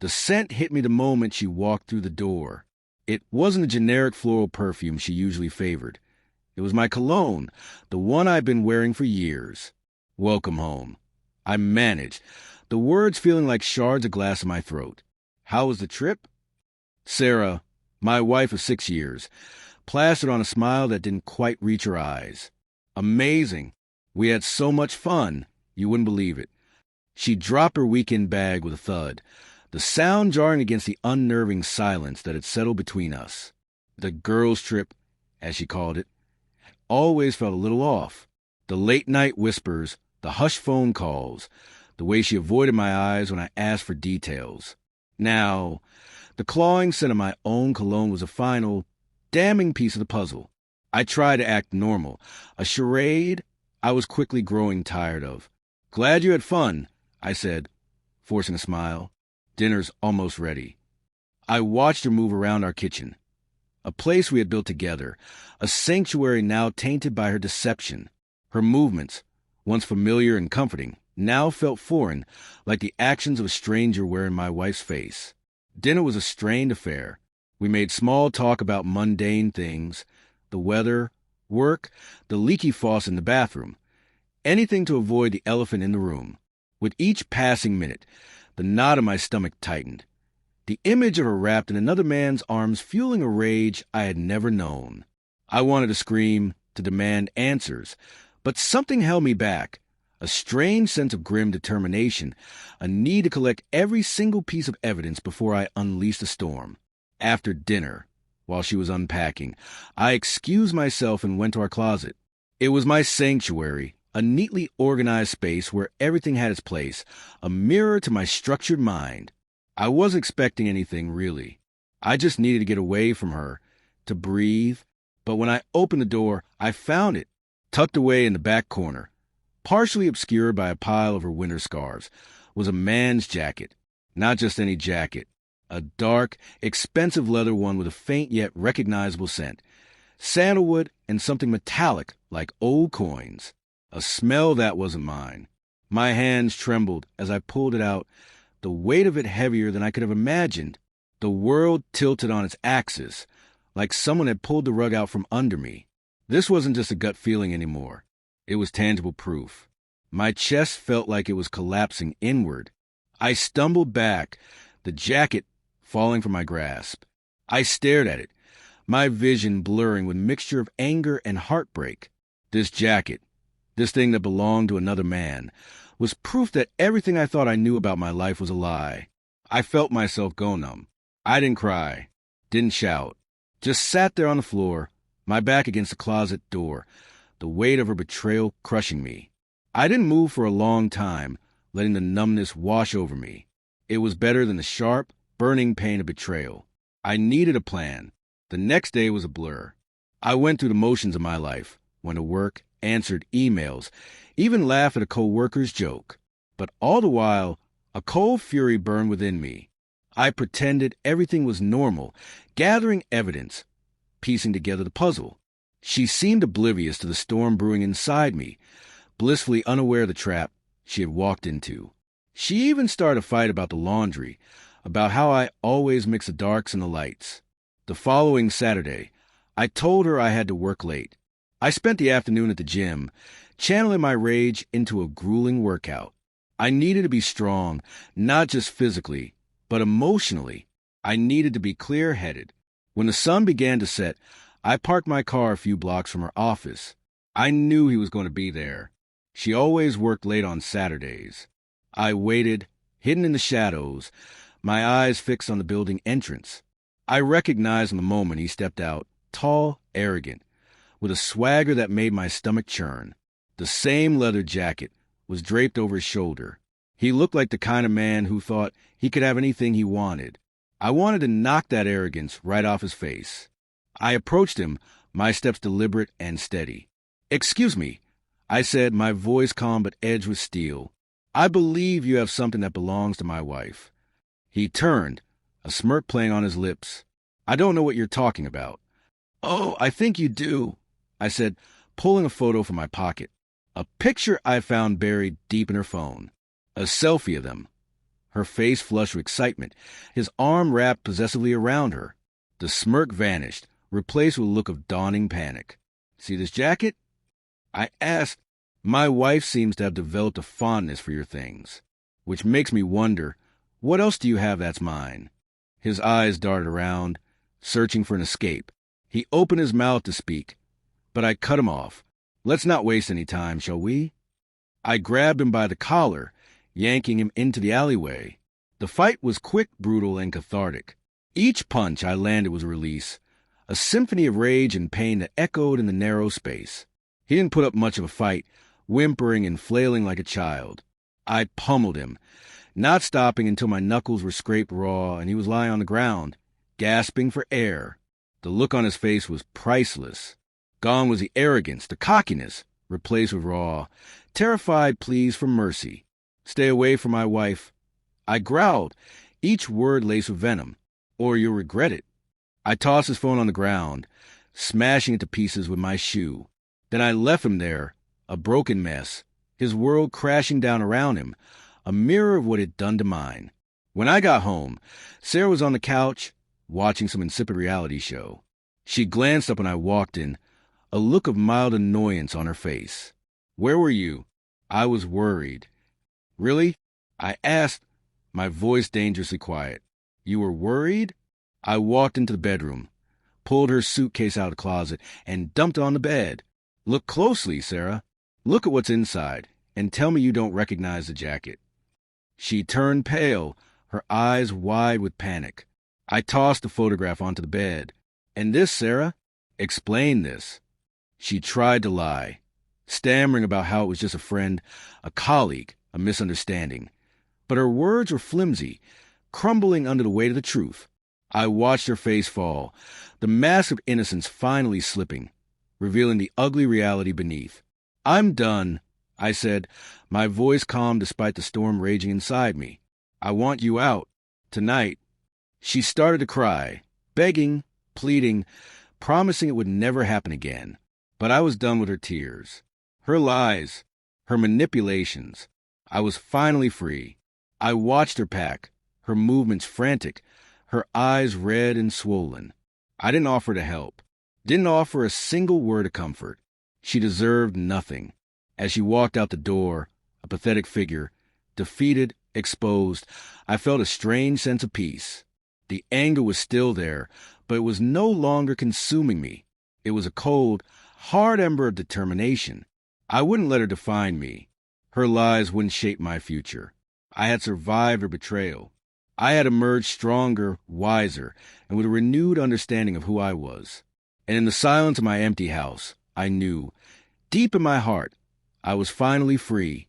The scent hit me the moment she walked through the door. It wasn't a generic floral perfume she usually favored. It was my cologne, the one I'd been wearing for years. Welcome home. I managed, the words feeling like shards of glass in my throat. How was the trip? Sarah, my wife of 6 years, plastered on a smile that didn't quite reach her eyes. Amazing. We had so much fun. You wouldn't believe it. She dropped her weekend bag with a thud, the sound jarring against the unnerving silence that had settled between us. The girls' trip, as she called it, always felt a little off. The late-night whispers, the hushed phone calls, the way she avoided my eyes when I asked for details. Now, the clawing scent of my own cologne was a final, damning piece of the puzzle. I tried to act normal, a charade I was quickly growing tired of. Glad you had fun, I said, forcing a smile. Dinner's almost ready. I watched her move around our kitchen, a place we had built together, a sanctuary now tainted by her deception. Her movements, once familiar and comforting, now felt foreign, like the actions of a stranger wearing my wife's face. Dinner was a strained affair. We made small talk about mundane things, the weather, work, the leaky faucet in the bathroom, anything to avoid the elephant in the room. With each passing minute, the knot in my stomach tightened. The image of her wrapped in another man's arms fueling a rage I had never known. I wanted to scream, to demand answers, but something held me back. A strange sense of grim determination, a need to collect every single piece of evidence before I unleashed a storm. After dinner, while she was unpacking, I excused myself and went to our closet. It was my sanctuary, a neatly organized space where everything had its place, a mirror to my structured mind. I wasn't expecting anything, really. I just needed to get away from her, to breathe. But when I opened the door, I found it, tucked away in the back corner, partially obscured by a pile of her winter scarves, was a man's jacket. Not just any jacket. A dark, expensive leather one with a faint yet recognizable scent. Sandalwood and something metallic like old coins. A smell that wasn't mine. My hands trembled as I pulled it out, the weight of it heavier than I could have imagined. The world tilted on its axis, like someone had pulled the rug out from under me. This wasn't just a gut feeling anymore. It was tangible proof. My chest felt like it was collapsing inward. I stumbled back, the jacket falling from my grasp. I stared at it, my vision blurring with a mixture of anger and heartbreak. This jacket, this thing that belonged to another man, was proof that everything I thought I knew about my life was a lie. I felt myself go numb. I didn't cry, didn't shout, just sat there on the floor, my back against the closet door, the weight of her betrayal crushing me. I didn't move for a long time, letting the numbness wash over me. It was better than the sharp, burning pain of betrayal. I needed a plan. The next day was a blur. I went through the motions of my life, went to work, answered emails, even laughed at a co-worker's joke. But all the while, a cold fury burned within me. I pretended everything was normal, gathering evidence, piecing together the puzzle. She seemed oblivious to the storm brewing inside me, blissfully unaware of the trap she had walked into. She even started a fight about the laundry, about how I always mix the darks and the lights. The following Saturday, I told her I had to work late. I spent the afternoon at the gym, channeling my rage into a grueling workout. I needed to be strong, not just physically, but emotionally. I needed to be clear-headed. When the sun began to set, I parked my car a few blocks from her office. I knew he was going to be there. She always worked late on Saturdays. I waited, hidden in the shadows, my eyes fixed on the building entrance. I recognized in the moment he stepped out, tall, arrogant, with a swagger that made my stomach churn. The same leather jacket was draped over his shoulder. He looked like the kind of man who thought he could have anything he wanted. I wanted to knock that arrogance right off his face. I approached him, my steps deliberate and steady. "Excuse me," I said, my voice calm but edged with steel. "I believe you have something that belongs to my wife." He turned, a smirk playing on his lips. "I don't know what you're talking about." "Oh, I think you do," I said, pulling a photo from my pocket. A picture I found buried deep in her phone. A selfie of them. her face flushed with excitement, his arm wrapped possessively around her. The smirk vanished, replaced with a look of dawning panic. "See this jacket?" I asked. "My wife seems to have developed a fondness for your things, which makes me wonder, what else do you have that's mine?" His eyes darted around, searching for an escape. He opened his mouth to speak, but I cut him off. "Let's not waste any time, shall we?" I grabbed him by the collar, yanking him into the alleyway. The fight was quick, brutal, and cathartic. Each punch I landed was a release, a symphony of rage and pain that echoed in the narrow space. He didn't put up much of a fight, whimpering and flailing like a child. I pummeled him, not stopping until my knuckles were scraped raw and he was lying on the ground, gasping for air. The look on his face was priceless. Gone was the arrogance, the cockiness, replaced with raw, terrified pleas for mercy. "Stay away from my wife." I growled, each word laced with venom. "Or you'll regret it." I tossed his phone on the ground, smashing it to pieces with my shoe. Then I left him there, a broken mess, his world crashing down around him, a mirror of what it had done to mine. When I got home, Sarah was on the couch, watching some insipid reality show. She glanced up when I walked in, a look of mild annoyance on her face. "Where were you?" I was worried. "Really?" I asked, my voice dangerously quiet. "You were worried?" I walked into the bedroom, pulled her suitcase out of the closet, and dumped it on the bed. "Look closely, Sarah. Look at what's inside, and tell me you don't recognize the jacket." She turned pale, her eyes wide with panic. I tossed the photograph onto the bed. "And this, Sarah? Explain this." She tried to lie, stammering about how it was just a friend, a colleague, a misunderstanding. But her words were flimsy, crumbling under the weight of the truth. I watched her face fall, the mask of innocence finally slipping, revealing the ugly reality beneath. "I'm done," I said, my voice calm despite the storm raging inside me. "I want you out. Tonight." She started to cry, begging, pleading, promising it would never happen again. But I was done with her tears, her lies, her manipulations. I was finally free. I watched her pack, her movements frantic, her eyes red and swollen. I didn't offer to help, didn't offer a single word of comfort. She deserved nothing. As she walked out the door, a pathetic figure, defeated, exposed, I felt a strange sense of peace. The anger was still there, but it was no longer consuming me. It was a cold, hard ember of determination. I wouldn't let her define me. Her lies wouldn't shape my future. I had survived her betrayal. I had emerged stronger, wiser, and with a renewed understanding of who I was. And in the silence of my empty house, I knew, deep in my heart, I was finally free.